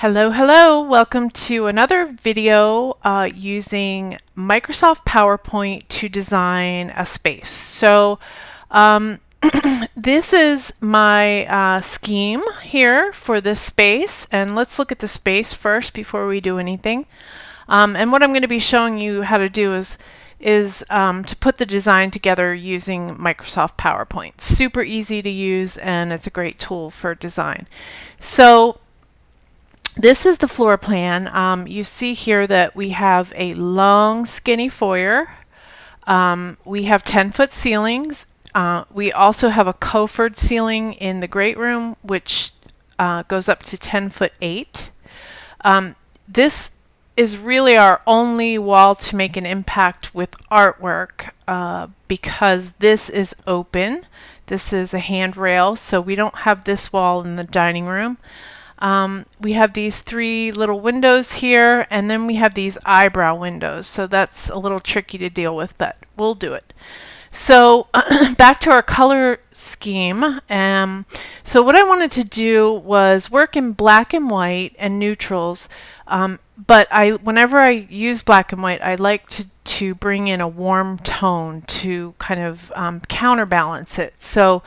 Hello, hello. Welcome to another video using Microsoft PowerPoint to design a space. Um, this is my scheme here for this space, and let's look at the space first before we do anything. And what I'm going to be showing you how to do is to put the design together using Microsoft PowerPoint. Super easy to use, and it's a great tool for design. So this is the floor plan. You see here that we have a long, skinny foyer. We have 10-foot ceilings. We also have a coffered ceiling in the great room, which goes up to 10'8". This is really our only wall to make an impact with artwork because this is open. This is a handrail, so we don't have this wall in the dining room. We have these three little windows here, and then we have these eyebrow windows. So that's a little tricky to deal with, but we'll do it. So back to our color scheme. So what I wanted to do was work in black and white and neutrals. But whenever I use black and white, I like to bring in a warm tone to kind of counterbalance it. So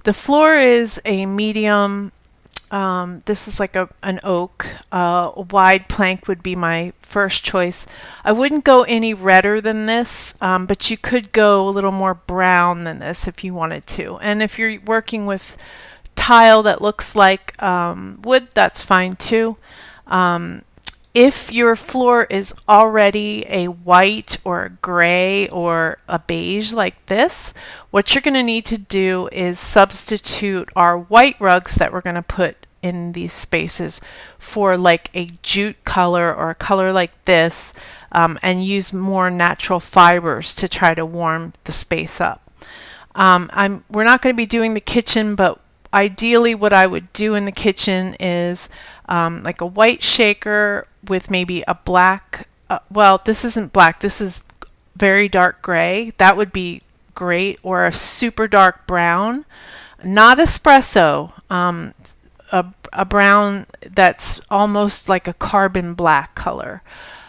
the floor is a medium. This is like an oak. A wide plank would be my first choice. I wouldn't go any redder than this, but you could go a little more brown than this if you wanted to. And if you're working with tile that looks like wood, that's fine too. If your floor is already a white or a gray or a beige like this, what you're going to need to do is substitute our white rugs that we're going to put in these spaces for like a jute color or a color like this, and use more natural fibers to try to warm the space up. We're not going to be doing the kitchen, but ideally what I would do in the kitchen is like a white shaker with maybe a black, well, this isn't black, this is very dark gray. That would be great, or a super dark brown, not espresso, a brown that's almost like a carbon black color.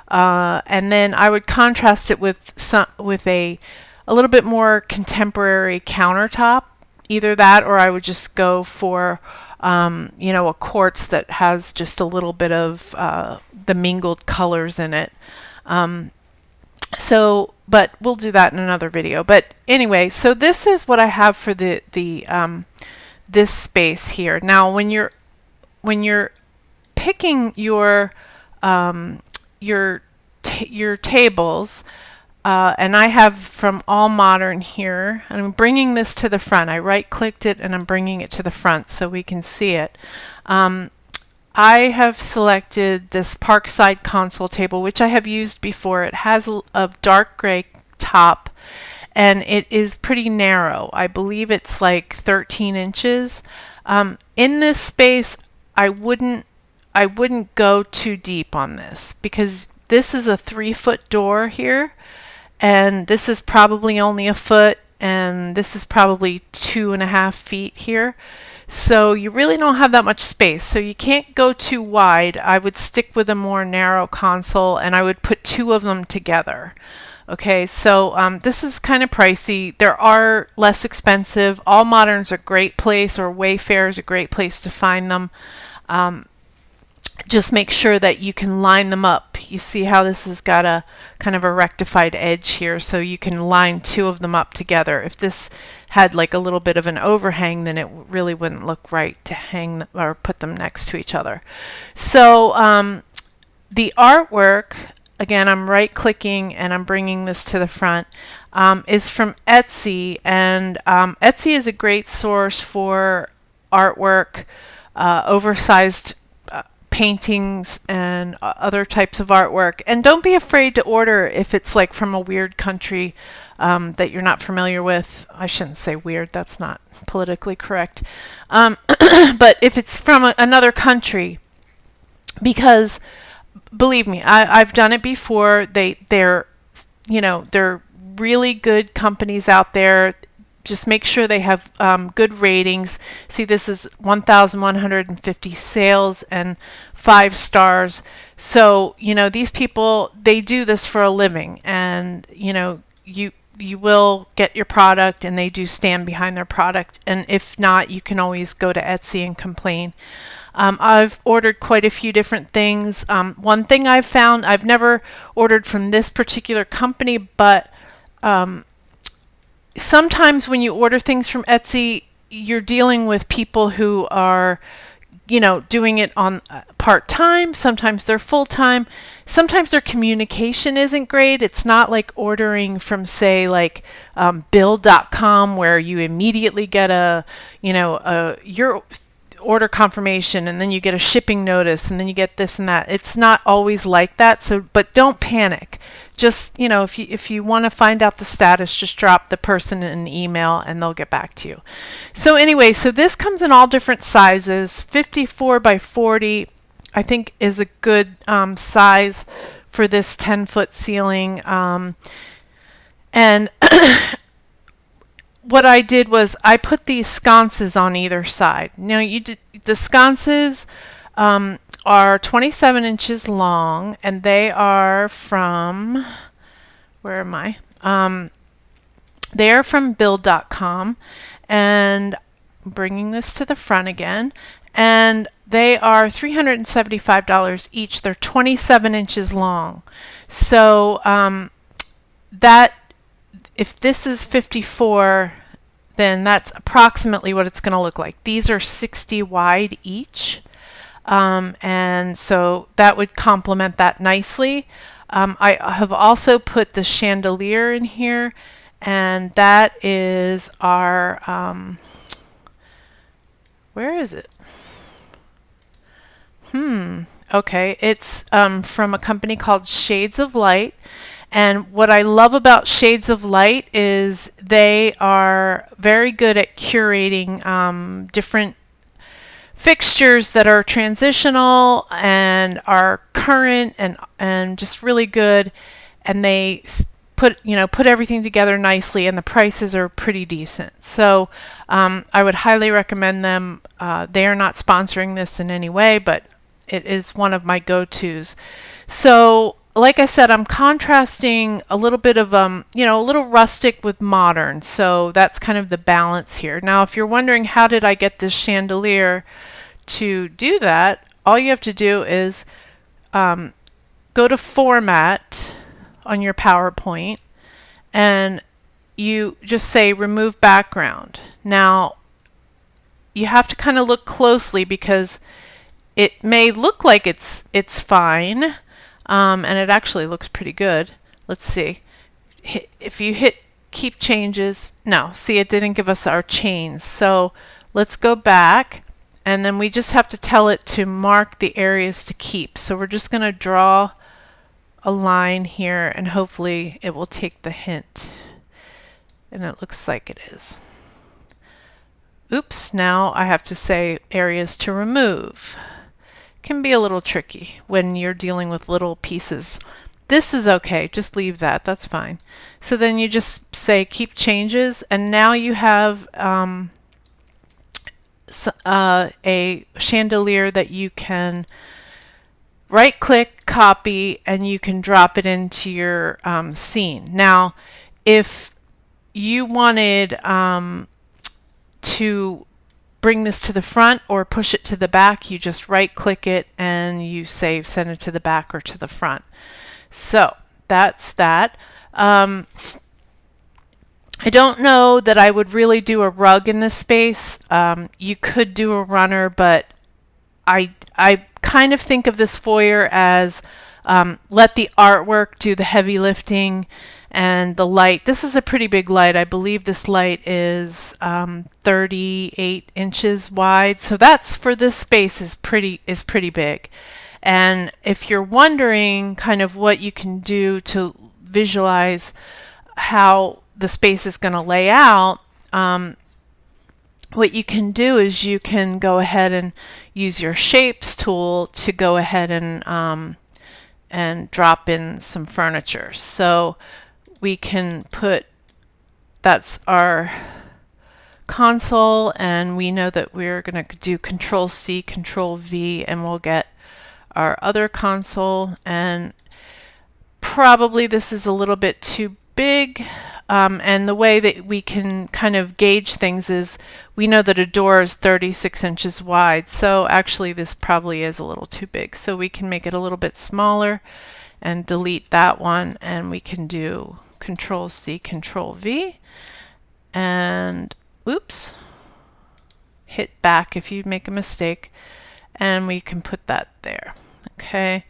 And then I would contrast it with a little bit more contemporary countertop, either that or I would just go for a quartz that has just a little bit of the mingled colors in it. But we'll do that in another video. But anyway, so this is what I have for this space here. Now, when you're picking your tables, and I have from AllModern here, and I'm bringing this to the front. I right-clicked it and I'm bringing it to the front so we can see it. I have selected this Parkside console table, which I have used before. It has a dark gray top, and it is pretty narrow. I believe it's like 13 inches. In this space, I wouldn't go too deep on this because this is a 3-foot door here, and this is probably only a foot, and this is probably 2.5 feet here. So you really don't have that much space. So you can't go too wide. I would stick with a more narrow console, and I would put two of them together. Okay, so this is kind of pricey. There are less expensive. AllModern's a great place, or Wayfair is a great place to find them. Just make sure that you can line them up. You see how this has got a kind of a rectified edge here, so you can line two of them up together. If this had like a little bit of an overhang, then it really wouldn't look right to hang or put them next to each other. So the artwork, again, I'm right-clicking and I'm bringing this to the front, is from Etsy, and Etsy is a great source for artwork, oversized paintings and other types of artwork. And don't be afraid to order if it's like from a weird country that you're not familiar with. I shouldn't say weird, that's not politically correct. But if it's from another country, because believe me, I've done it before. They're really good companies out there. just make sure they have good ratings. See, this is 1,150 sales and 5 stars. So, you know, these people, they do this for a living, and, you know, you will get your product, and they do stand behind their product. And if not, you can always go to Etsy and complain. I've ordered quite a few different things. One thing I've found, I've never ordered from this particular company, but sometimes when you order things from Etsy, you're dealing with people who are, you know, doing it on part-time. Sometimes they're full-time. Sometimes their communication isn't great. It's not like ordering from, say, like Build.com, where you immediately get your order confirmation, and then you get a shipping notice, and then you get this and that. It's not always like that. So, but don't panic. Just, you know, if you want to find out the status, just drop the person an email and they'll get back to you. So anyway, so this comes in all different sizes. 54 by 40, I think, is a good size for this 10-foot ceiling. And what I did was I put these sconces on either side. Now, the sconces are 27 inches long, and they are from, where am I? They are from Build.com, and I'm bringing this to the front again, and they are $375 each. They're 27 inches long. So that, if this is 54, then that's approximately what it's going to look like. These are 60 wide each. And so that would complement that nicely. I have also put the chandelier in here, and that is our, where is it? Okay, it's from a company called Shades of Light. And what I love about Shades of Light is they are very good at curating different fixtures that are transitional and are current and just really good. And they put everything together nicely, and the prices are pretty decent. So I would highly recommend them. They are not sponsoring this in any way, but it is one of my go-tos. So, like I said, I'm contrasting a little bit of, a little rustic with modern. So that's kind of the balance here. Now, if you're wondering how did I get this chandelier to do that, all you have to do is go to Format on your PowerPoint, and you just say Remove Background. Now, you have to kind of look closely because it may look like it's fine. And it actually looks pretty good. Let's see. If you hit Keep Changes, no, see, it didn't give us our chains. So let's go back, and then we just have to tell it to mark the areas to keep. So we're just going to draw a line here, and hopefully it will take the hint. And it looks like it is. Oops, now I have to say areas to remove. Can be a little tricky when you're dealing with little pieces. This is okay, just leave that, that's fine. So then you just say Keep Changes, and now you have a chandelier that you can right click, copy, and you can drop it into your scene. Now, if you wanted to bring this to the front or push it to the back, you just right click it and you say send it to the back or to the front. So that's that. I don't know that I would really do a rug in this space. You could do a runner, but I kind of think of this foyer as let the artwork do the heavy lifting, and the light. This is a pretty big light. I believe this light is 38 inches wide. So that's, for this space, is pretty big. And if you're wondering kind of what you can do to visualize how the space is going to lay out, what you can do is you can go ahead and use your Shapes tool to go ahead and drop in some furniture. So we can put, that's our console, and we know that we're going to do Control C, Control V, and we'll get our other console. And probably this is a little bit too big, and the way that we can kind of gauge things is we know that a door is 36 inches wide, so actually this probably is a little too big, so we can make it a little bit smaller and delete that one, and we can do Control C, Control V, and oops, hit back if you make a mistake, and we can put that there. Okay,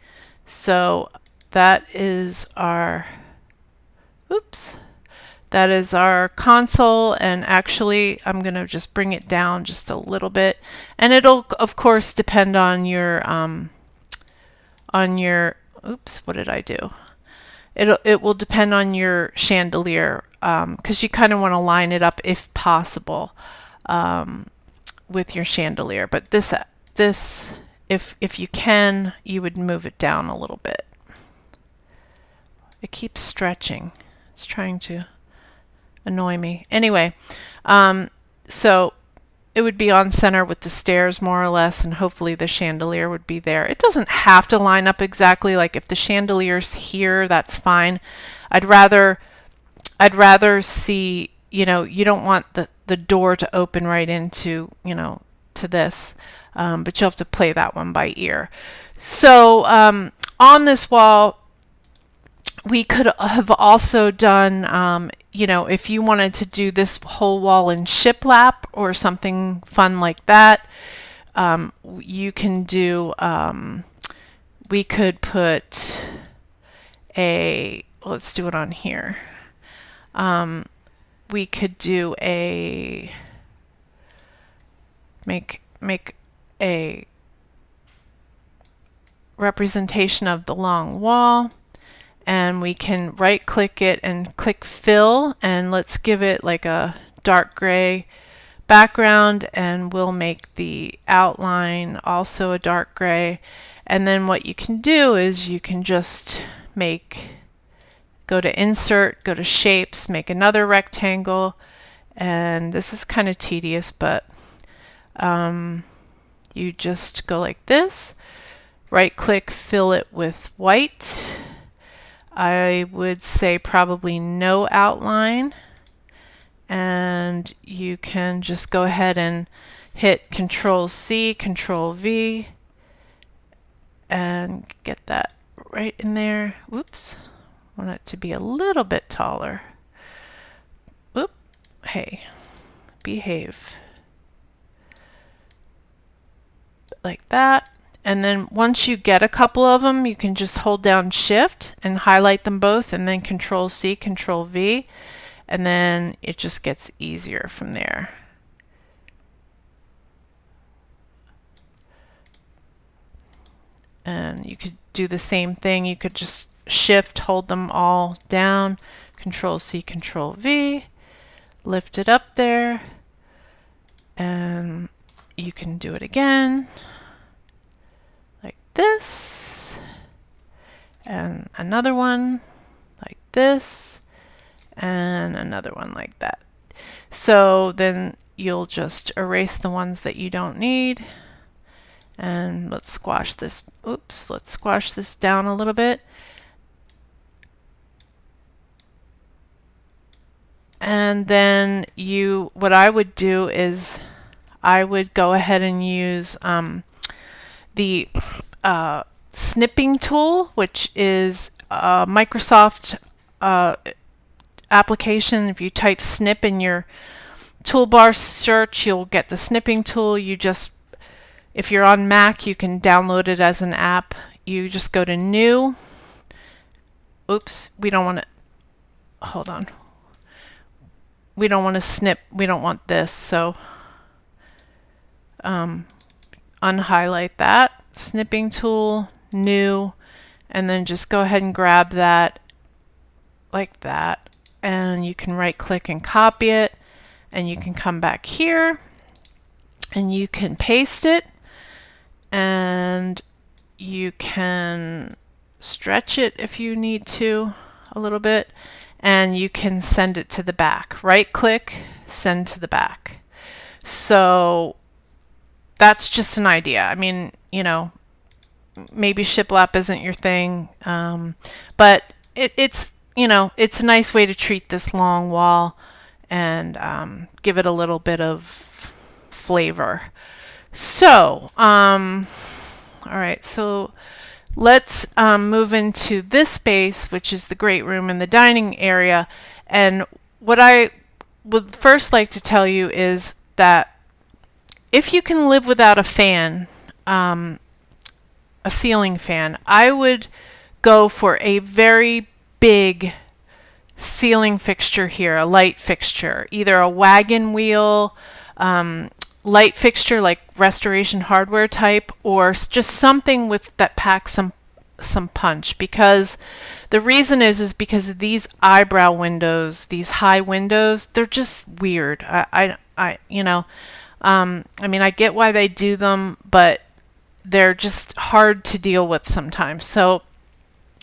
so that is our that is our console, and actually I'm going to just bring it down just a little bit, and it'll of course depend on your oops, what did I do? It will depend on your chandelier, because you kind of want to line it up if possible with your chandelier, but this if you can, you would move it down a little bit. It keeps stretching. It's trying to annoy me. Anyway, so it would be on center with the stairs more or less, and hopefully the chandelier would be there. It doesn't have to line up exactly. Like if the chandelier's here, that's fine. I'd rather see, you don't want the door to open right into, to this, but you'll have to play that one by ear. So on this wall, we could have also done, if you wanted to do this whole wall in shiplap or something fun like that, you can do, we could put let's do it on here. We could do make a representation of the long wall, and we can right click it and click fill, and let's give it like a dark gray background, and we'll make the outline also a dark gray. And then what you can do is you can just go to insert, go to shapes, make another rectangle, and this is kind of tedious, but you just go like this, right click, fill it with white. I would say probably no outline, and you can just go ahead and hit Control C, Control V, and get that right in there. Whoops, I want it to be a little bit taller. Oop, hey, behave. Like that. And then once you get a couple of them, you can just hold down Shift and highlight them both, and then Control C, Control V, and then it just gets easier from there. And you could do the same thing. You could just Shift, hold them all down, Control C, Control V, lift it up there, and you can do it again. This, and another one like this, and another one like that. So then you'll just erase the ones that you don't need, and let's squash this. Oops, let's squash this down a little bit. And then what I would do is I would go ahead and use the snipping tool, which is a Microsoft application. If you type snip in your toolbar search, you'll get the snipping tool. If you're on Mac, you can download it as an app. You just go to New. Oops, we don't want to, hold on. We don't want to snip, we don't want this, so unhighlight that, snipping tool, New, and then just go ahead and grab that like that, and you can right click and copy it, and you can come back here and you can paste it, and you can stretch it if you need to a little bit, and you can send it to the back. Right click, send to the back. So that's just an idea. I mean, you know, maybe shiplap isn't your thing, but it's, you know, it's a nice way to treat this long wall and give it a little bit of flavor. So, all right, so let's move into this space, which is the great room and the dining area. And what I would first like to tell you is that if you can live without a fan, a ceiling fan, I would go for a very big ceiling fixture here, a light fixture, either a wagon wheel, light fixture like Restoration Hardware type, or just something with that packs some punch. Because the reason is because of these eyebrow windows, these high windows, they're just weird. You know, I mean, I get why they do them, but they're just hard to deal with sometimes. So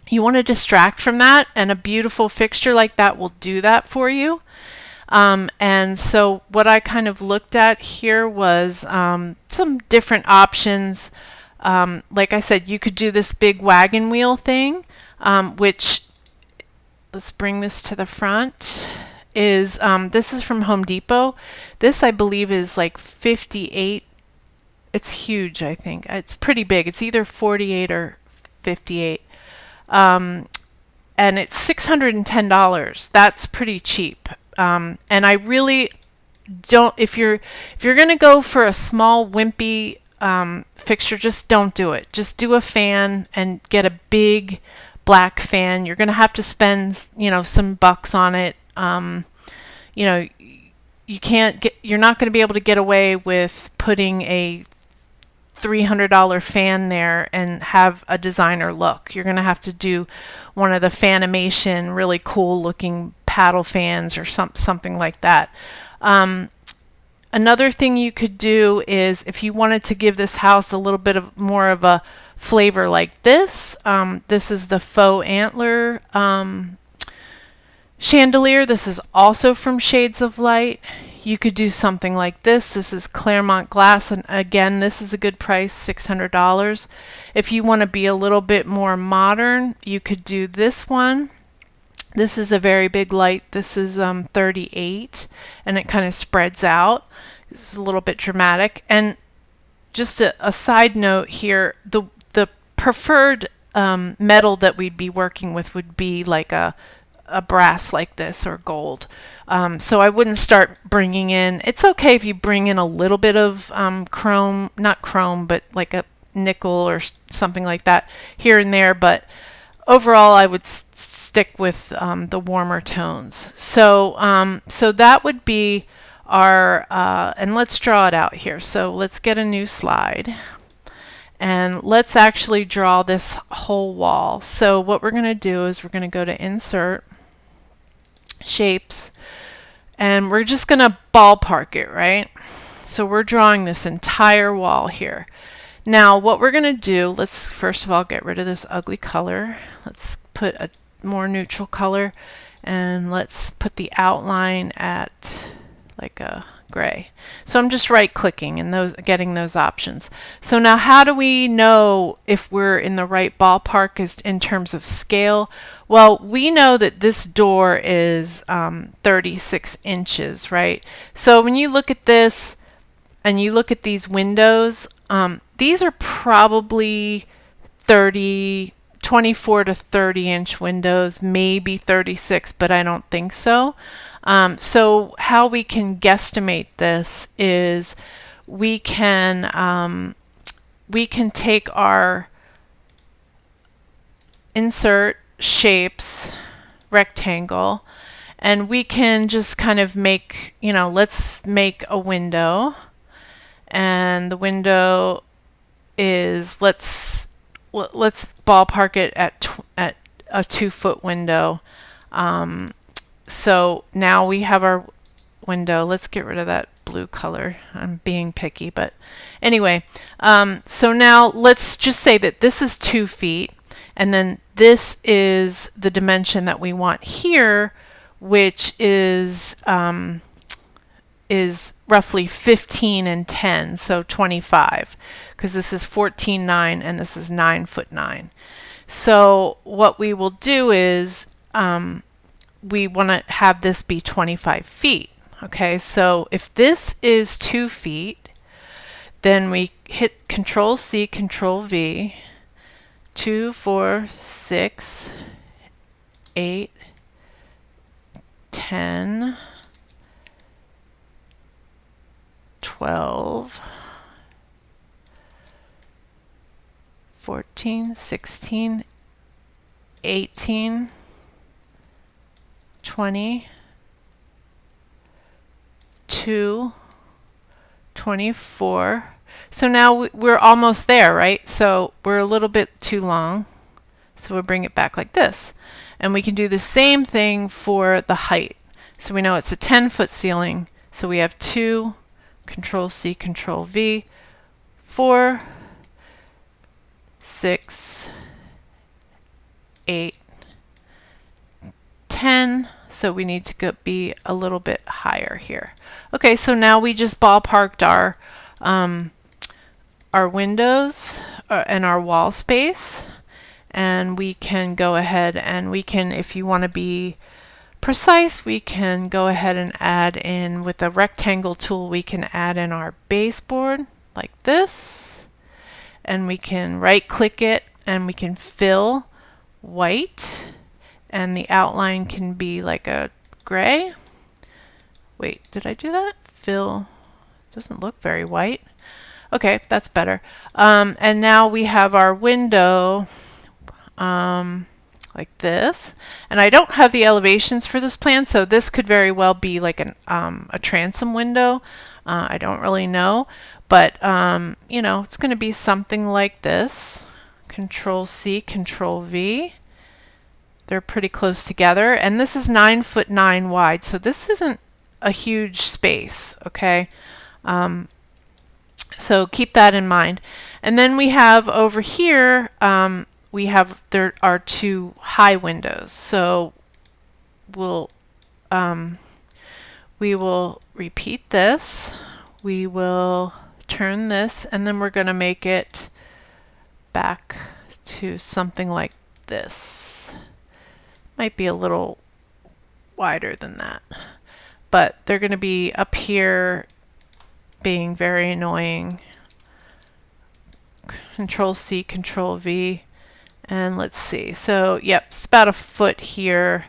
you want to distract from that, and a beautiful fixture like that will do that for you. And so what I kind of looked at here was some different options. Like I said, you could do this big wagon wheel thing, which, let's bring this to the front, is this is from Home Depot. This, I believe, is like 58. It's huge, I think. It's pretty big. It's either 48 or 58. And it's $610. That's pretty cheap. And I really don't, if you're going to go for a small wimpy fixture, just don't do it. Just do a fan and get a big black fan. You're going to have to spend, you know, some bucks on it. You know, you're not going to be able to get away with putting a $300 fan there and have a designer look. You're going to have to do one of the Fanimation really cool looking paddle fans or something like that. Another thing you could do is, if you wanted to give this house a little bit of more of a flavor like this, this is the faux antler chandelier. This is also from Shades of Light. You could do something like this. This is Claremont glass, and again, this is a good price, $600. If you want to be a little bit more modern, you could do this one. This is a very big light. This is 38, and it kind of spreads out. It's a little bit dramatic. And just a side note here, the preferred metal that we'd be working with would be like a brass like this, or gold. So I wouldn't start bringing in, it's okay if you bring in a little bit of chrome, not chrome, but like a nickel or something like that here and there, but overall I would stick with the warmer tones. So so that would be our, and let's draw it out here. So let's get a new slide. And let's actually draw this whole wall. So what we're going to do is we're going to go to Insert, Shapes, and we're just going to ballpark it, right? So we're drawing this entire wall here. Now what we're going to do, let's first of all get rid of this ugly color. Let's put a more neutral color, and let's put the outline at like a gray. So I'm just right clicking and getting those options. So now how do we know if we're in the right ballpark in terms of scale? Well, we know that this door is 36 inches, right? So when you look at this and you look at these windows, these are probably 24 to 30 inch windows, maybe 36, but I don't think so. So how we can guesstimate this is we can take our Insert, Shapes, Rectangle, and we can just kind of make, you know, let's make a window, and the window is, let's ballpark it at a 2-foot window. So now we have our window. Let's get rid of that blue color. I'm being picky, but anyway. So now let's just say that this is 2 feet, and then this is the dimension that we want here, which is is roughly 15 and 10, so 25, because this is 14.9 and this is 9'9". So what we will do is we want to have this be 25 feet. Okay, so if this is 2 feet, then we hit Control C, Control V, 2, 4, 6, 8, 10, 12, 14, 16, 18, 20, 2, 24. So now we're almost there, right? So we're a little bit too long. So we'll bring it back like this. And we can do the same thing for the height. So we know it's a 10-foot ceiling. So we have 2, Control C, Control V, 4, 6, 8, 10. So we need to be a little bit higher here. Okay, so now we just ballparked our windows and our wall space, and we can go ahead and we can, if you want to be precise, we can go ahead and add in with the rectangle tool, we can add in our baseboard like this, and we can right click it and we can fill white, and the outline can be like a gray. Wait, did I do that? Fill doesn't look very white. Okay, that's better. And now we have our window like this. And I don't have the elevations for this plan, so this could very well be like a transom window. I don't really know, but you know, it's going to be something like this. Control C, Control V. They're pretty close together, and this is 9'9" wide, so this isn't a huge space, okay? So keep that in mind. And then we have over here, there are 2 high windows. So we will repeat this. We will turn this, and then we're going to make it back to something like this. Might be a little wider than that, but they're going to be up here being very annoying. Control C, Control V, and let's see. So yep, it's about a foot here,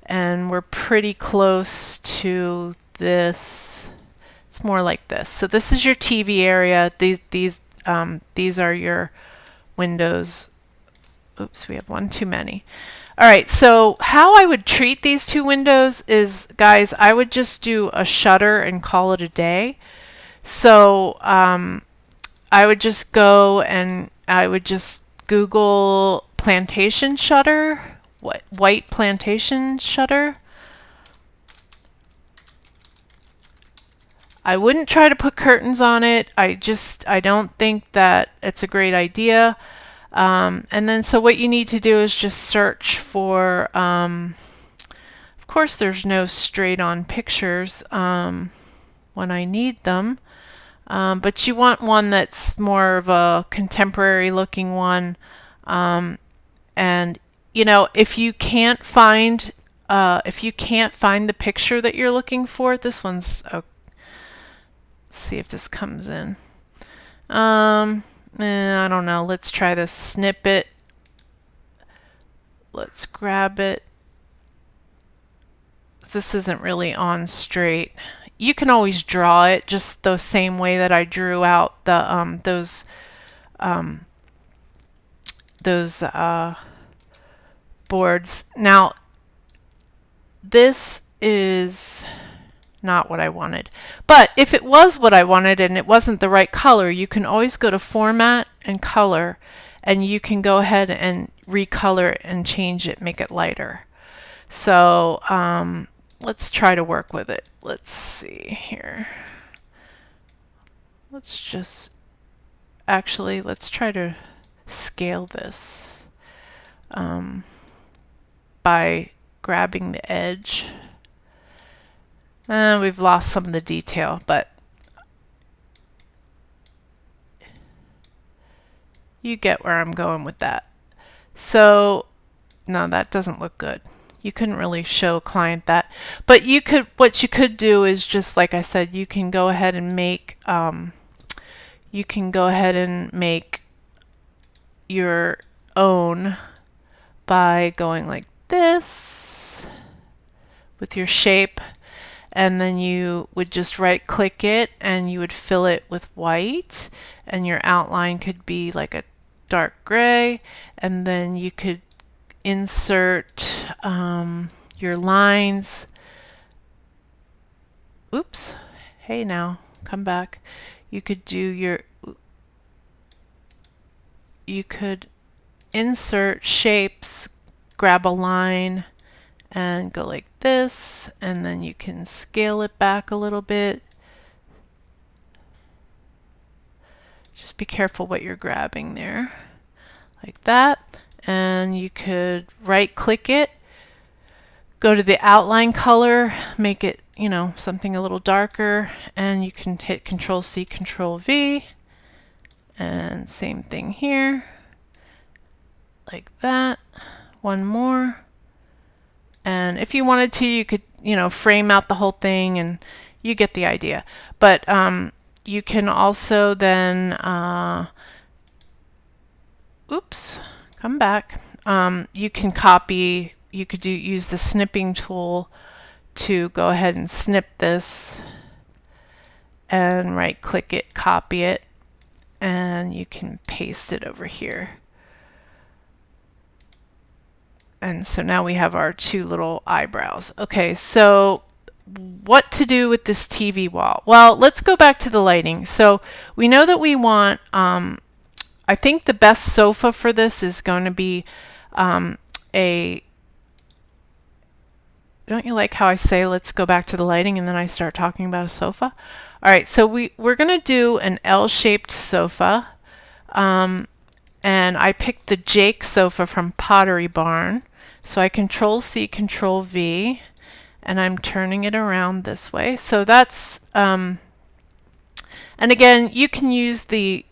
and we're pretty close to this. It's more like this. So this is your TV area. These are your windows. Oops, we have one too many. All right, so how I would treat these 2 windows is, guys, I would just do a shutter and call it a day. So I would just go and I would just Google plantation shutter, white plantation shutter. I wouldn't try to put curtains on it. I don't think that it's a great idea. And then so what you need to do is just search for, of course there's no straight on pictures when I need them, but you want one that's more of a contemporary looking one. And you know, if you can't find the picture that you're looking for, this one's let's see if this comes in. I don't know. Let's try this snippet. Let's grab it. This isn't really on straight. You can always draw it just the same way that I drew out the those boards. Now, this is not what I wanted. But if it was what I wanted and it wasn't the right color, you can always go to Format and Color, and you can go ahead and recolor it and change it, make it lighter. So let's try to work with it. Let's see here. Let's try to scale this by grabbing the edge. We've lost some of the detail, but you get where I'm going with that. So no, that doesn't look good. You couldn't really show a client that, but you could. What you could do is just like I said, you can go ahead and make your own by going like this with your shape, and then you would just right click it and you would fill it with white, and your outline could be like a dark gray, and then you could insert your lines. Oops, hey, now come back. You could insert shapes, grab a line and go like this, and then you can scale it back a little bit. Just be careful what you're grabbing there, like that. And you could right click it, go to the outline color, make it, you know, something a little darker, and you can hit Control C, Control V, and same thing here, like that. One more. And if you wanted to, you could, you know, frame out the whole thing, and you get the idea. But you can also then, oops, come back. You can copy, you could use the snipping tool to go ahead and snip this and right click it, copy it, and you can paste it over here. And so now we have our two little eyebrows. Okay, so what to do with this TV wall? Well, let's go back to the lighting. So we know that we want, I think the best sofa for this is going to be don't you like how I say let's go back to the lighting and then I start talking about a sofa? All right, so we're going to do an L-shaped sofa. And I picked the Jake sofa from Pottery Barn. So I Control C, Control V, and I'm turning it around this way. So that's, and again, you can use the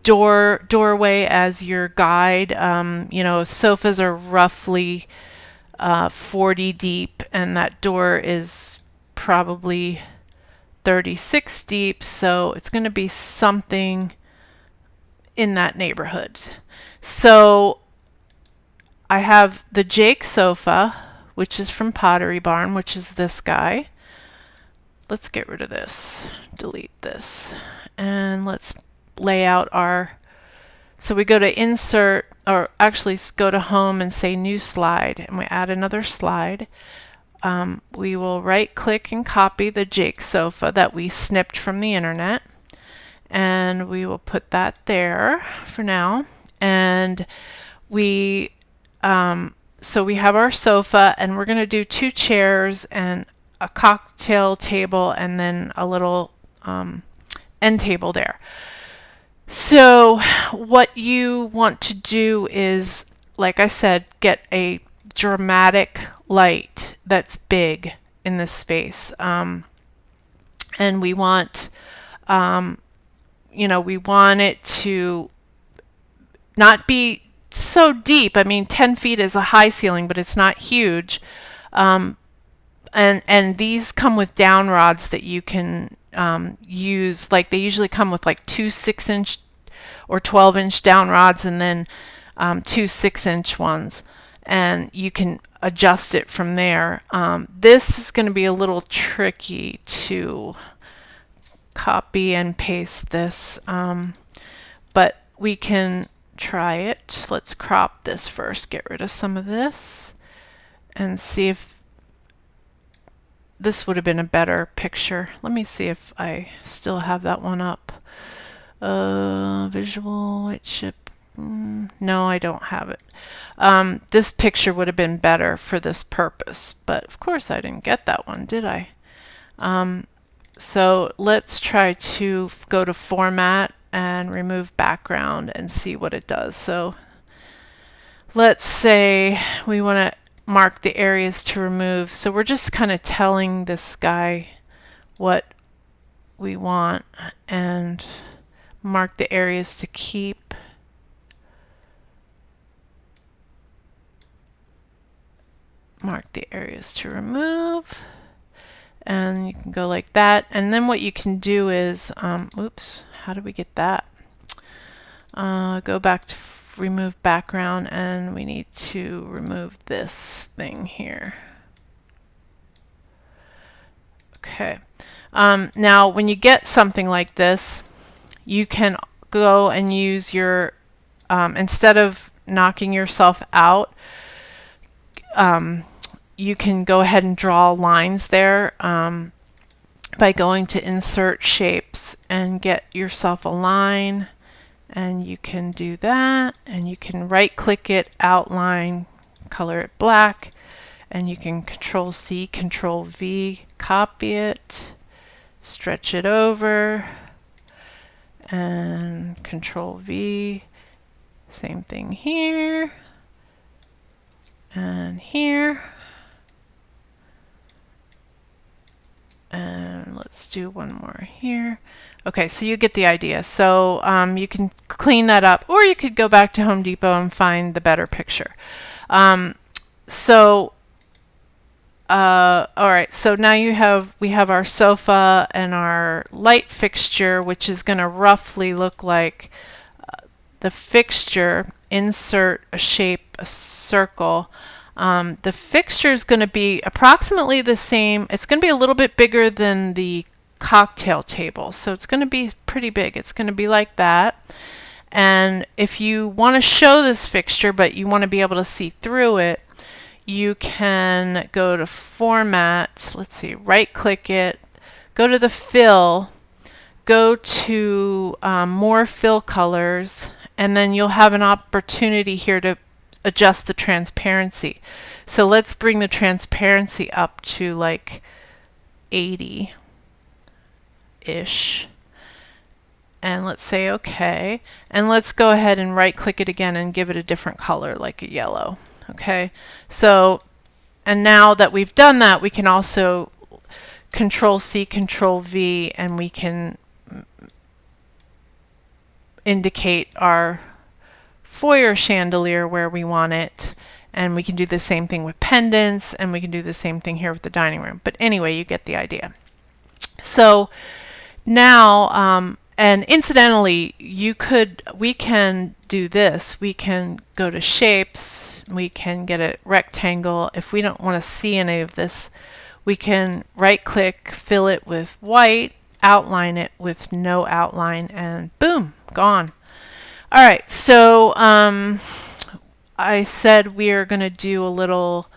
doorway as your guide. You know, sofas are roughly 40 deep, and that door is probably 36 deep, so it's going to be something in that neighborhood. So I have the Jake sofa, which is from Pottery Barn, which is this guy. Let's get rid of this, delete this, and let's lay out our, so we go to insert, or actually go to home and say new slide, and we add another slide. We will right click and copy the Jake sofa that we snipped from the internet, and we will put that there for now. And we so we have our sofa, and we're going to do two chairs and a cocktail table, and then a little end table there. So what you want to do is, like I said, get a dramatic light that's big in this space. And we want, you know, we want it to not be so deep. I mean, 10 feet is a high ceiling, but it's not huge. And these come with down rods that you can use. Like, they usually come with like two 6-inch or 12-inch down rods, and then two 6-inch ones, and you can adjust it from there. This is going to be a little tricky to copy and paste this, but we can try it. Let's crop this first, get rid of some of this, and see if this would have been a better picture. Let me see if I still have that one up. Visual white ship. No, I don't have it. This picture would have been better for this purpose, but of course I didn't get that one, did I? So let's try to go to Format and remove background and see what it does. So let's say we want to mark the areas to remove. So we're just kind of telling this guy what we want and mark the areas to keep. Mark the areas to remove. And you can go like that. And then what you can do is, oops, how do we get that? Go back to remove background, and we need to remove this thing here. Okay. Now, when you get something like this, you can go and use your, instead of knocking yourself out, you can go ahead and draw lines there by going to Insert Shapes and get yourself a line. And you can do that, and you can right-click it, outline, color it black, and you can Control-C, Control-V, copy it, stretch it over, and Control-V. Same thing here, and here. And let's do one more here. Okay, so you get the idea. So you can clean that up, or you could go back to Home Depot and find the better picture. All right, so now we have our sofa and our light fixture, which is going to roughly look like the fixture. Insert a shape, a circle. The fixture is going to be approximately the same. It's going to be a little bit bigger than the cocktail table, so it's going to be pretty big. It's going to be like that. And if you want to show this fixture but you want to be able to see through it, you can go to Format, let's see, right click it, go to the Fill, go to More Fill Colors, and then you'll have an opportunity here to adjust the transparency. So let's bring the transparency up to like 80-ish. And let's say OK. And let's go ahead and right click it again and give it a different color, like a yellow. Okay. So, and now that we've done that, we can also Control-C, Control-V, and we can indicate our foyer chandelier where we want it. And we can do the same thing with pendants, and we can do the same thing here with the dining room. But anyway, you get the idea. So now, and incidentally, we can do this. We can go to Shapes. We can get a rectangle. If we don't want to see any of this, we can right-click, fill it with white, outline it with no outline, and boom, gone. All right, so I said we are going to do a little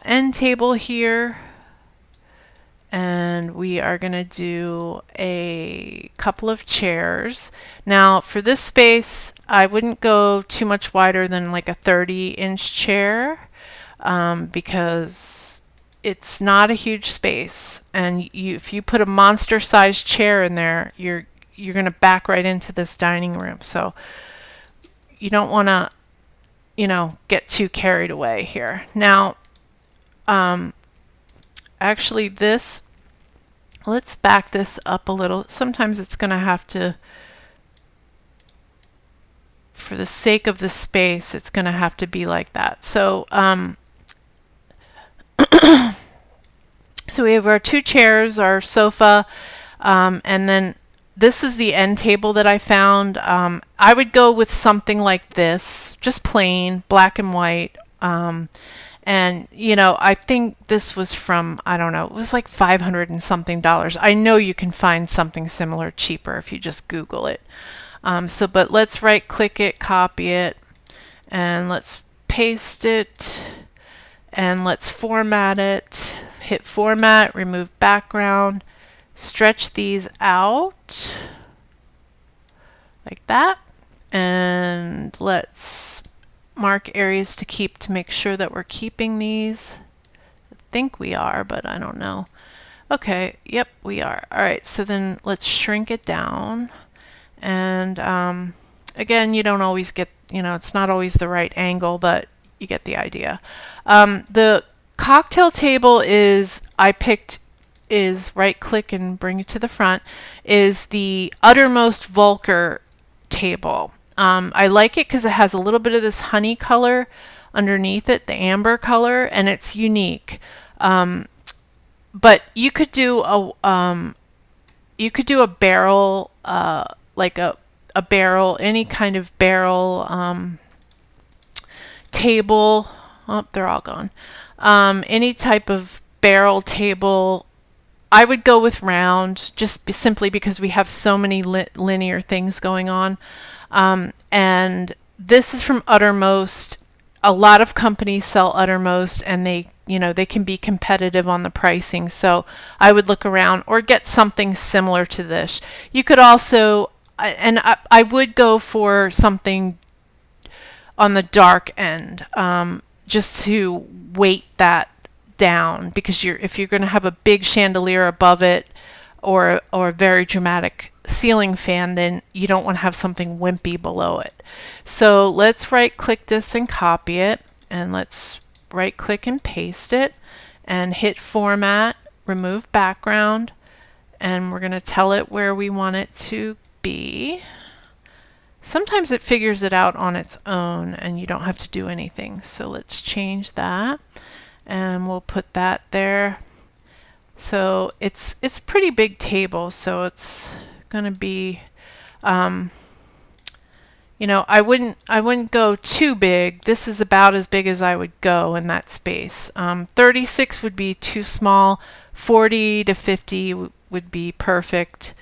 end table here. And we are going to do a couple of chairs. Now for this space, I wouldn't go too much wider than like a 30-inch chair because it's not a huge space. And if you put a monster-sized chair in there, you're going to back right into this dining room. So you don't want to, get too carried away here. Now, actually let's back this up a little. Sometimes it's going to have to, for the sake of the space, it's going to have to be like that. So, so we have our two chairs, our sofa, and then this is the end table that I found. I would go with something like this, just plain, black and white. And, I think this was from, I don't know, it was like $500 and something. I know you can find something similar cheaper if you just Google it. But let's right click it, copy it, and let's paste it, and let's format it. Hit Format, remove background, stretch these out like that, and let's mark areas to keep to make sure that we're keeping these. I think we are, but I don't know. Okay, yep, we are. All right, so then let's shrink it down. And again, you don't always get, it's not always the right angle, but you get the idea. The cocktail table I picked is right click and bring it to the front, is the Uttermost Volker table. I like it because it has a little bit of this honey color underneath it, the amber color, and it's unique. But you could do a barrel, like a barrel, any kind of barrel table. Oh, they're all gone. Any type of barrel table. I would go with round, just simply because we have so many linear things going on. And this is from Uttermost. A lot of companies sell Uttermost, and they can be competitive on the pricing. So I would look around or get something similar to this. You could also, and I would go for something on the dark end, just to weight that down, because if you're going to have a big chandelier above it or a very dramatic ceiling fan, then you don't want to have something wimpy below it. So let's right click this and copy it, and let's right click and paste it and hit format, remove background, and we're going to tell it where we want it to be. Sometimes it figures it out on its own and you don't have to do anything. So let's change that, and we'll put that there. So it's a pretty big table, so it's gonna be, I wouldn't go too big. This is about as big as I would go in that space. 36 would be too small. 40 to 50 would be perfect.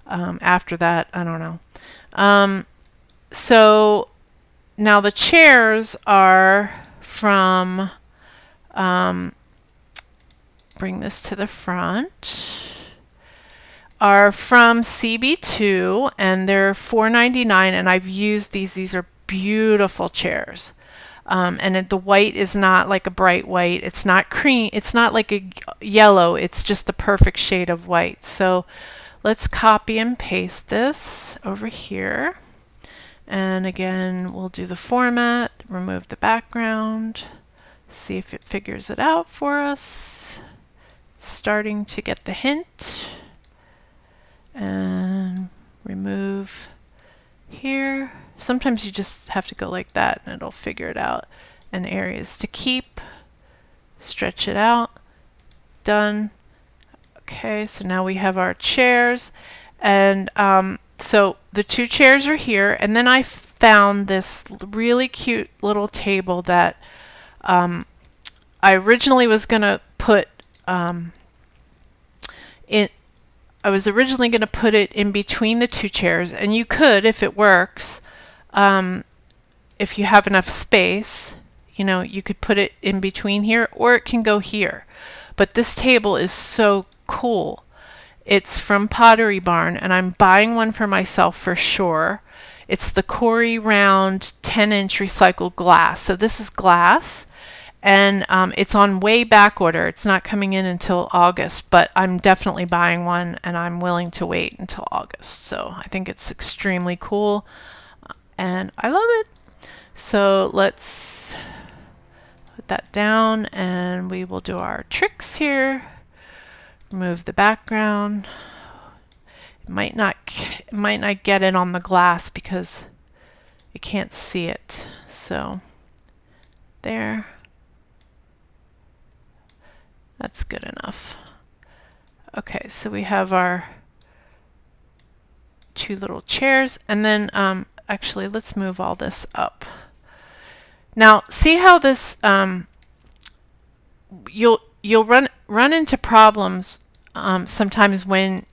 After that, I don't know. So now the chairs are from, bring this to the front, are from CB2, and they're $4.99, and I've used these. These are beautiful chairs. And the white is not like a bright white. It's not cream. It's not like a yellow. It's just the perfect shade of white. So let's copy and paste this over here. And again, we'll do the format, remove the background, see if it figures it out for us. It's starting to get the hint. And remove here. Sometimes you just have to go like that and it'll figure it out. And areas to keep, stretch it out, done. Okay, so now we have our chairs, and so the two chairs are here, and then I found this really cute little table that I originally was going to put in. I was originally going to put it in between the two chairs, and you could, if it works, if you have enough space, you could put it in between here, or it can go here. But this table is so cool. It's from Pottery Barn, and I'm buying one for myself for sure. It's the Cori Round 10-inch recycled glass. So this is glass, and it's on way back order. It's not coming in until August, but I'm definitely buying one, and I'm willing to wait until August. So I think it's extremely cool, and I love it. So let's put that down, and we will do our tricks here. Remove the background. It might not get it on the glass because you can't see it. So there. That's good enough. Okay, so we have our two little chairs, and then actually let's move all this up. Now see how this you'll run into problems sometimes when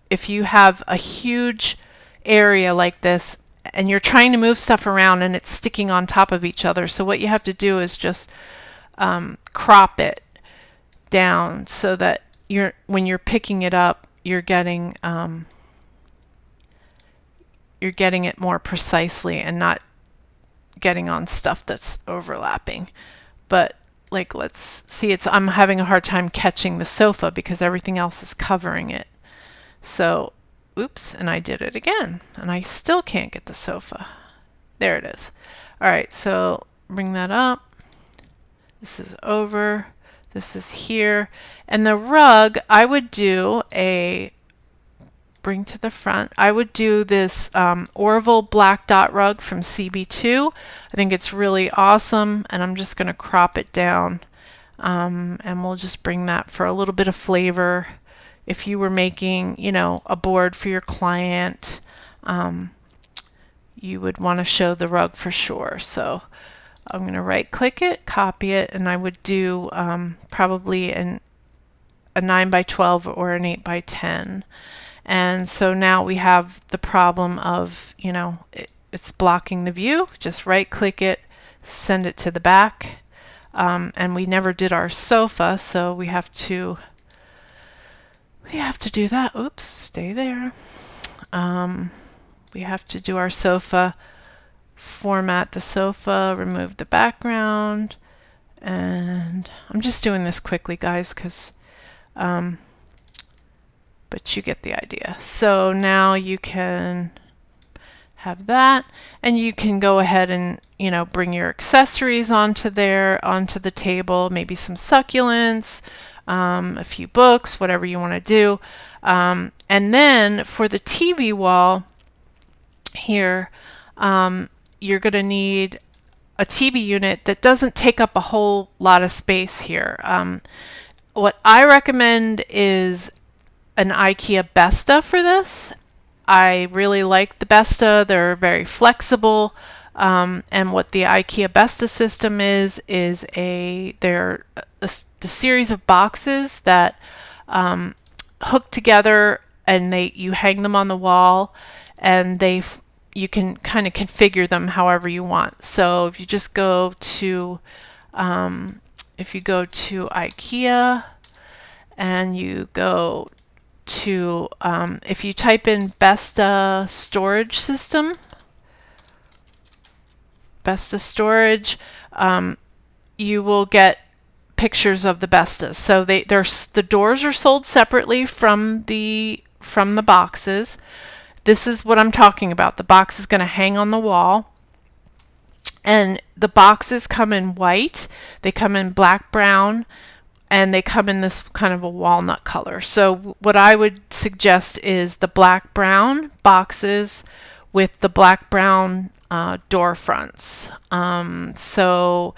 if you have a huge area like this and you're trying to move stuff around and it's sticking on top of each other. So what you have to do is just crop it down so that when you're picking it up, you're getting it more precisely and not getting on stuff that's overlapping. But like, let's see, I'm having a hard time catching the sofa because everything else is covering it. So, oops, and I did it again, and I still can't get the sofa. There it is. All right, so bring that up. This is over. This is here. And the rug, I would do a bring to the front. I would do this Orville black dot rug from CB2. I think it's really awesome, and I'm just going to crop it down. And we'll just bring that for a little bit of flavor. If you were making, you know, a board for your client, you would want to show the rug for sure. So I'm going to right click it, copy it, and I would do probably a 9 by 12 or an 8 by 10. And so now we have the problem of, you know, it's blocking the view. Just right click it, send it to the back. And we never did our sofa, so we have to do that. Oops, stay there. We have to do our sofa, format the sofa, remove the background, and I'm just doing this quickly, guys, because but you get the idea. So now you can have that, and you can go ahead and, you know, bring your accessories onto the table, maybe some succulents, a few books, whatever you want to do. And then for the TV wall here, you're going to need a TV unit that doesn't take up a whole lot of space here. What I recommend is an IKEA Besta for this. I really like the Besta. They're very flexible. And what the IKEA Besta system is they're a series of boxes that hook together, and you hang them on the wall, and you can kind of configure them however you want. So if you just go to IKEA and you go to if you type in Besta storage system, Besta storage, you will get pictures of the Bestas. So the doors are sold separately from the boxes. This is what I'm talking about. The box is going to hang on the wall, and the boxes come in white, they come in black, brown, and they come in this kind of a walnut color. So what I would suggest is the black brown boxes with the black brown door fronts. So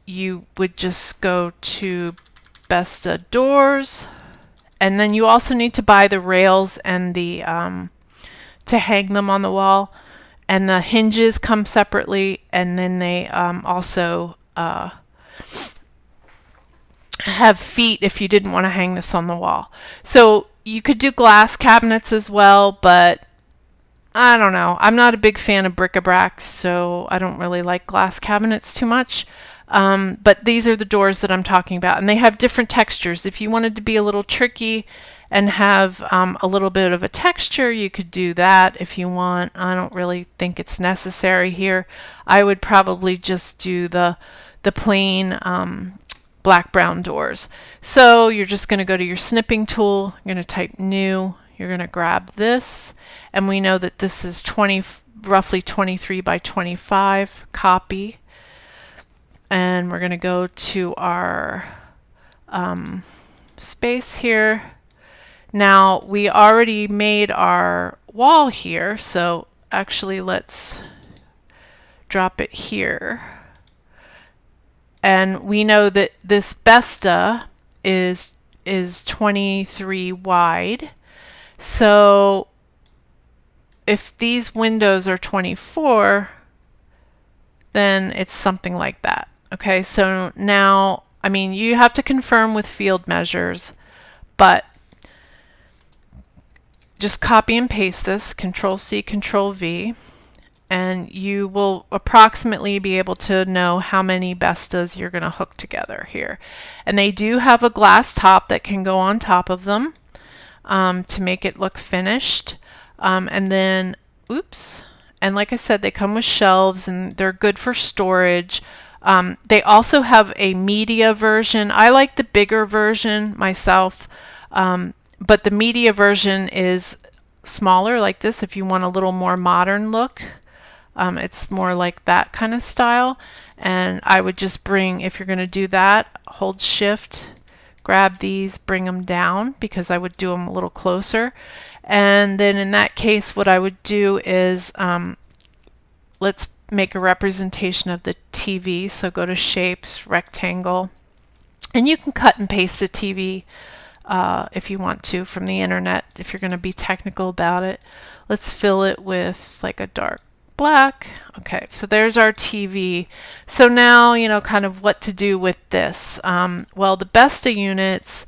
you would just go to Besta doors, and then you also need to buy the rails and the to hang them on the wall, and the hinges come separately, and then they also have feet if you didn't want to hang this on the wall. So you could do glass cabinets as well, but I don't know. I'm not a big fan of bric-a-brac, so I don't really like glass cabinets too much. But these are the doors that I'm talking about, and they have different textures. If you wanted to be a little tricky and have a little bit of a texture, you could do that if you want. I don't really think it's necessary here. I would probably just do the plain black-brown doors. So you're just going to go to your snipping tool, you're going to type new, you're going to grab this, and we know that this is roughly 23 by 25, copy, and we're going to go to our space here. Now we already made our wall here, so actually let's drop it here. And we know that this Besta is 23 wide. So if these windows are 24, then it's something like that. Okay, so now, I mean, you have to confirm with field measures, but just copy and paste this, Control C, Control V, and you will approximately be able to know how many Bestas you're going to hook together here. And they do have a glass top that can go on top of them to make it look finished. And then, oops, and like I said, they come with shelves and they're good for storage. They also have a media version. I like the bigger version myself, but the media version is smaller like this if you want a little more modern look. It's more like that kind of style. And I would just bring, if you're going to do that, hold shift, grab these, bring them down, because I would do them a little closer. And then in that case, what I would do is, let's make a representation of the TV. So go to shapes, rectangle, and you can cut and paste the TV if you want to from the internet, if you're going to be technical about it. Let's fill it with like a dark black. Okay, so there's our TV. So now you know kind of what to do with this. Well, the Besta units,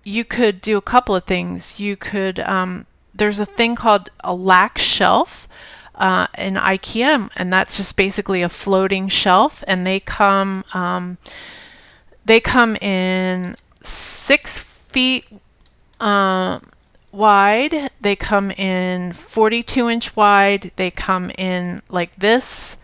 you could do a couple of things. You could, there's a thing called a lac shelf in IKEA, and that's just basically a floating shelf, and they come in 6 feet wide. They come in 42-inch wide. They come in like this,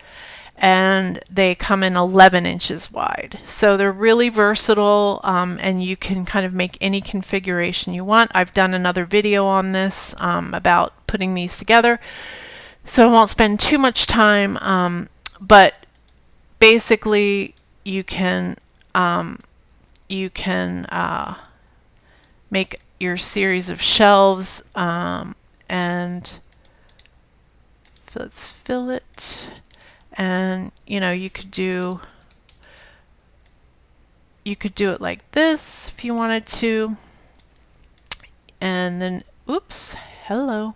and they come in 11 inches wide. So they're really versatile, and you can kind of make any configuration you want. I've done another video on this about putting these together, so I won't spend too much time, but basically you can make your series of shelves, and let's fill it. And you know, you could do it like this if you wanted to, and then oops, hello.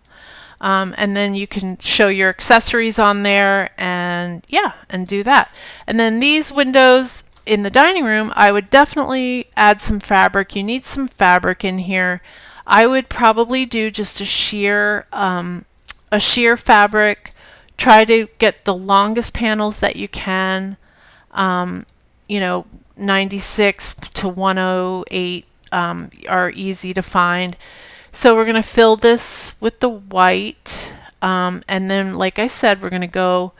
And then you can show your accessories on there, and yeah, and do that. And then these windows in the dining room, I would definitely add some fabric. You need some fabric in here. I would probably do just a sheer fabric. Try to get the longest panels that you can. You know, 96 to 108 are easy to find. So we're going to fill this with the white, and then like I said, we're going to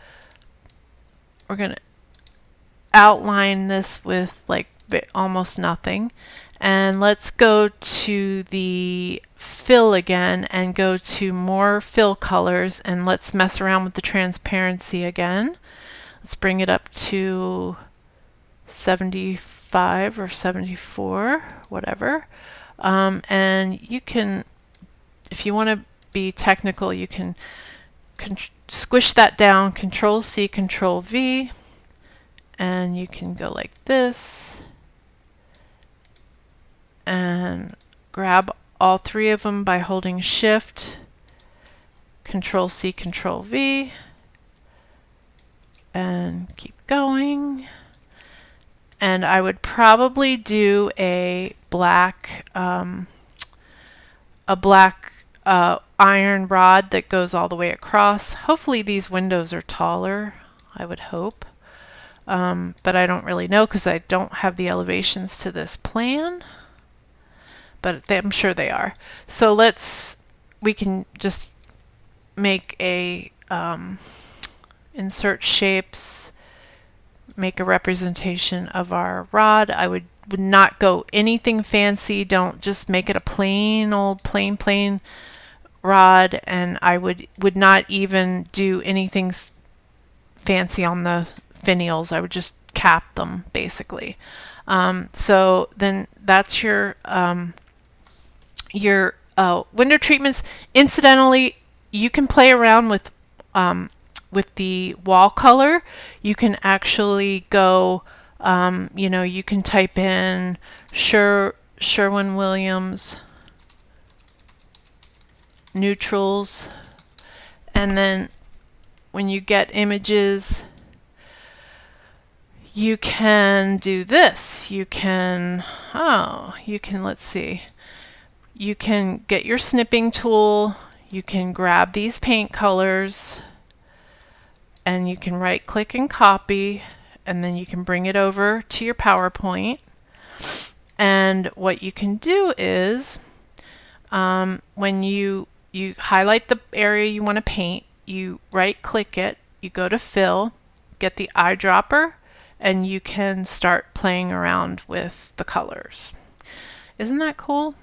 outline this with like almost nothing. And let's go to the fill again and go to more fill colors, and let's mess around with the transparency again. Let's bring it up to 75 or 74, whatever. And you can, if you want to be technical, you can squish that down, Control C, Control V, and you can go like this and grab all three of them by holding Shift, Control C, Control V, and keep going. And I would probably do a black iron rod that goes all the way across. Hopefully these windows are taller, I would hope. But I don't really know because I don't have the elevations to this plan. But I'm sure they are. So we can just make a insert shapes, make a representation of our rod. I would not go anything fancy. Don't just make it a plain old plain rod, and I would not even do anything fancy on the finials. I would just cap them basically. So then that's your window treatments. Incidentally, you can play around with the wall color. You can actually go, you know, you can type in Sherwin-Williams neutrals, and then when you get images, you can do this. You can, let's see. You can get your snipping tool. You can grab these paint colors, and you can right click and copy, and then you can bring it over to your PowerPoint. And what you can do is, when you highlight the area you want to paint, you right click it, you go to fill, get the eyedropper, and you can start playing around with the colors. Isn't that cool?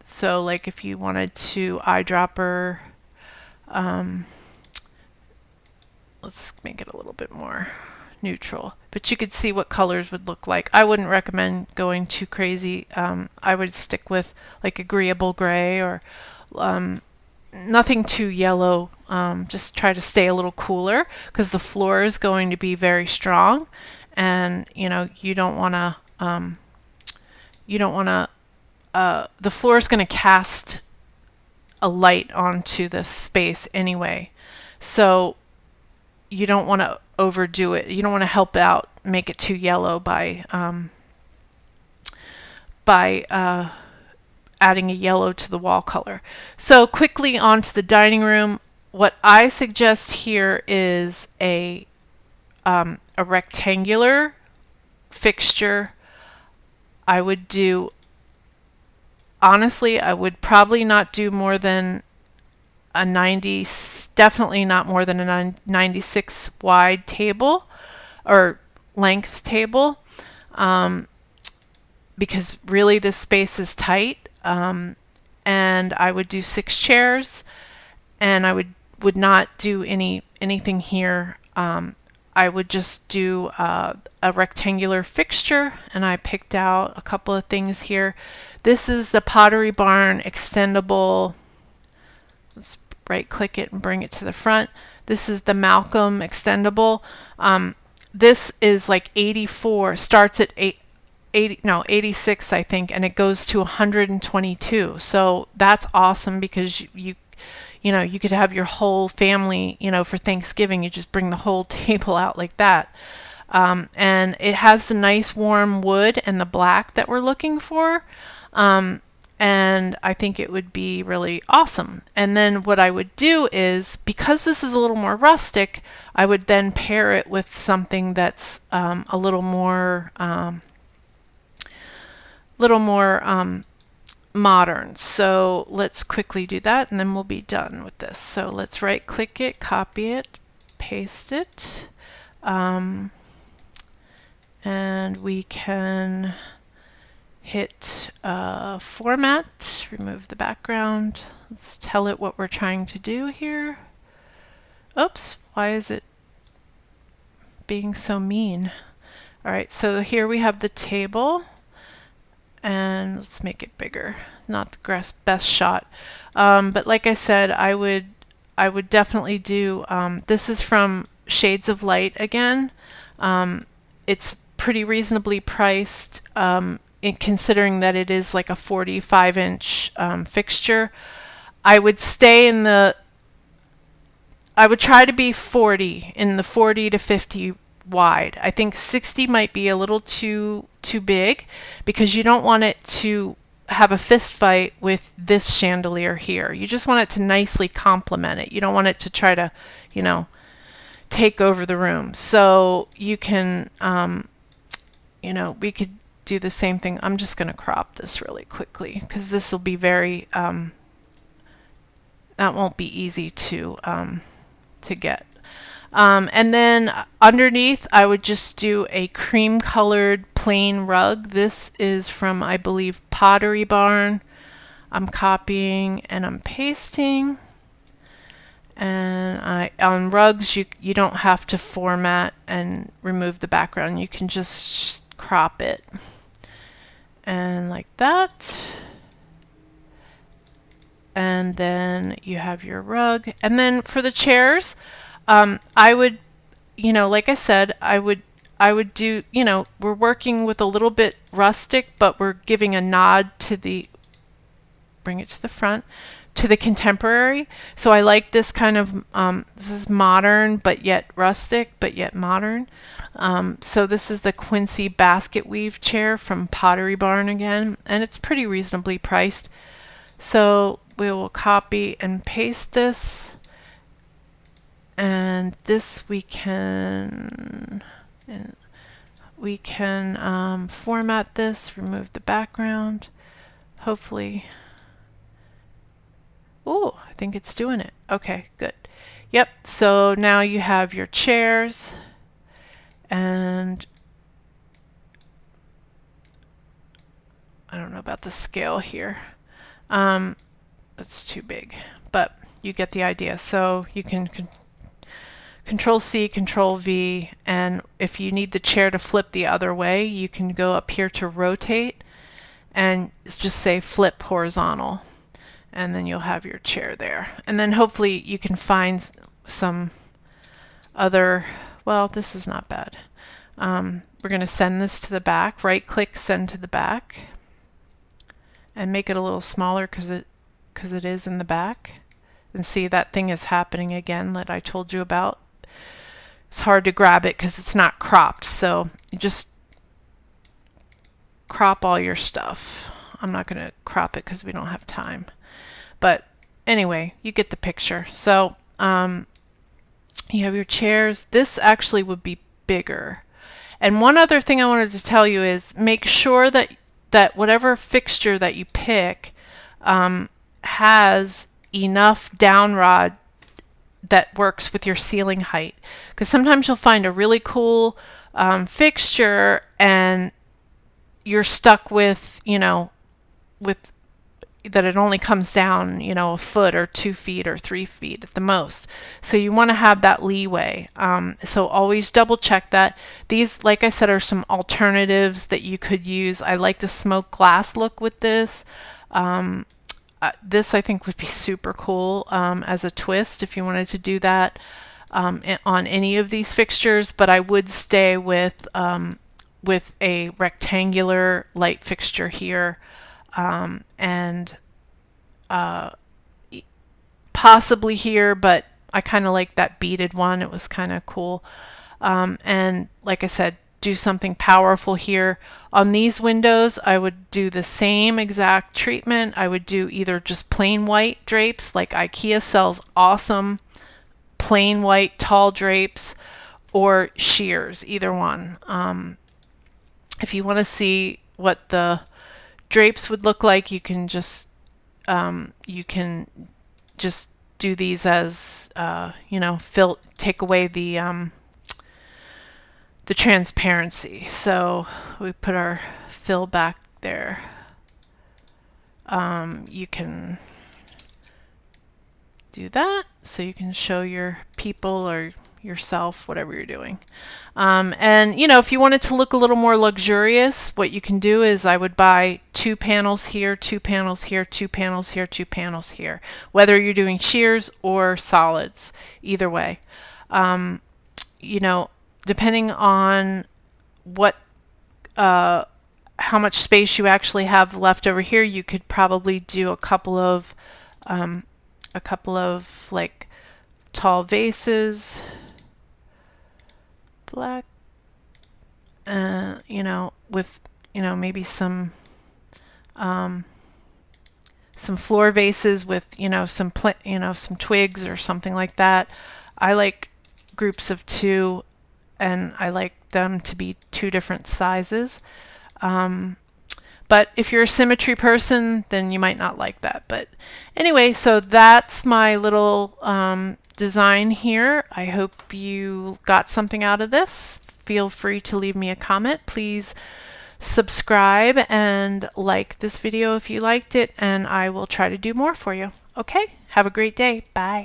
So like if you wanted to eyedropper let's make it a little bit more neutral. But you could see what colors would look like. I wouldn't recommend going too crazy. I would stick with like agreeable gray or nothing too yellow. Just try to stay a little cooler because the floor is going to be very strong, and you know you don't want to. The floor is going to cast a light onto the space anyway, so you don't want to overdo it. You don't want to help out, make it too yellow by adding a yellow to the wall color. So quickly onto the dining room. What I suggest here is a rectangular fixture. I would do, honestly, I would probably not do more than a 90, definitely not more than a 96 wide table or length table, because really this space is tight. And I would do 6 chairs, and I would not do anything here. I would just do a rectangular fixture, and I picked out a couple of things here. This is the Pottery Barn extendable. Let's right click it and bring it to the front. This is the Malcolm extendable. This is like 84, starts at 86 I think, and it goes to 122. So that's awesome because you know, you could have your whole family, you know, for Thanksgiving, you just bring the whole table out like that. And it has the nice warm wood and the black that we're looking for. And I think it would be really awesome. And then what I would do is, because this is a little more rustic, I would then pair it with something that's a little more modern. So let's quickly do that, and then we'll be done with this. So let's right click it, copy it, paste it, and we can hit format, remove the background. Let's tell it what we're trying to do here. Oops, why is it being so mean? All right, so here we have the table, and let's make it bigger. Not the best shot, but like I said, I would definitely do. This is from Shades of Light again. It's pretty reasonably priced, considering that it is like a 45-inch fixture. I would stay in the. I would try to be 40 in the 40 to 50 wide. I think 60 might be a little too big because you don't want it to have a fist fight with this chandelier here. You just want it to nicely complement it. You don't want it to try to, you know, take over the room. So you can, you know, we could do the same thing. I'm just going to crop this really quickly because this will be very, that won't be easy to get. And then underneath, I would just do a cream colored plain rug. This is from, I believe, Pottery Barn. I'm copying and I'm pasting. And on rugs, you don't have to format and remove the background. You can just crop it. And like that. And then you have your rug. And then for the chairs, I would, you know, like I said, I would do, you know, we're working with a little bit rustic, but we're giving a nod to the, bring it to the front, to the contemporary. So I like this kind of, this is modern, but yet rustic, but yet modern. So this is the Quincy basket weave chair from Pottery Barn again, and it's pretty reasonably priced. So we will copy and paste this. And this we can format this, remove the background, hopefully. Oh, I think it's doing it. Okay, good. Yep, so now you have your chairs, and I don't know about the scale here. It's too big, but you get the idea. So you can Control C, Control V, and if you need the chair to flip the other way, you can go up here to rotate and just say flip horizontal, and then you'll have your chair there. And then hopefully you can find some other, well, this is not bad. We're going to send this to the back. Right click, send to the back, and make it a little smaller because it is in the back. And see, that thing is happening again that I told you about. It's hard to grab it because it's not cropped, so you just crop all your stuff. I'm not going to crop it because we don't have time. But anyway, you get the picture. So you have your chairs. This actually would be bigger. And one other thing I wanted to tell you is make sure that whatever fixture that you pick has enough down rod that works with your ceiling height. Because sometimes you'll find a really cool fixture and you're stuck with, with that it only comes down, a foot or 2 feet or 3 feet at the most. So you want to have that leeway. So always double check that. These, like I said, are some alternatives that you could use. I like the smoked glass look with this. This I think would be super cool as a twist if you wanted to do that on any of these fixtures, but I would stay with a rectangular light fixture here. And possibly here, but I kind of like that beaded one. It was kind of cool. And like I said, do something powerful here. On these windows, I would do the same exact treatment. I would do either just plain white drapes, like IKEA sells awesome plain white tall drapes, or shears, either one. If you want to see what the drapes would look like, you can just do these as take away the transparency. So we put our fill back there. You can do that so you can show your people or yourself, whatever you're doing. And if you want it to look a little more luxurious, what you can do is I would buy 2 panels here, 2 panels here, 2 panels here, 2 panels here, whether you're doing shears or solids, either way. Depending on what how much space you actually have left over here, you could probably do a couple of like tall vases, black, with maybe some floor vases with some some twigs or something like that. I like groups of 2, and I like them to be 2 different sizes. But if you're a symmetry person, then you might not like that. But anyway, so that's my little design here. I hope you got something out of this. Feel free to leave me a comment. Please subscribe and like this video if you liked it, and I will try to do more for you. Okay, have a great day. Bye.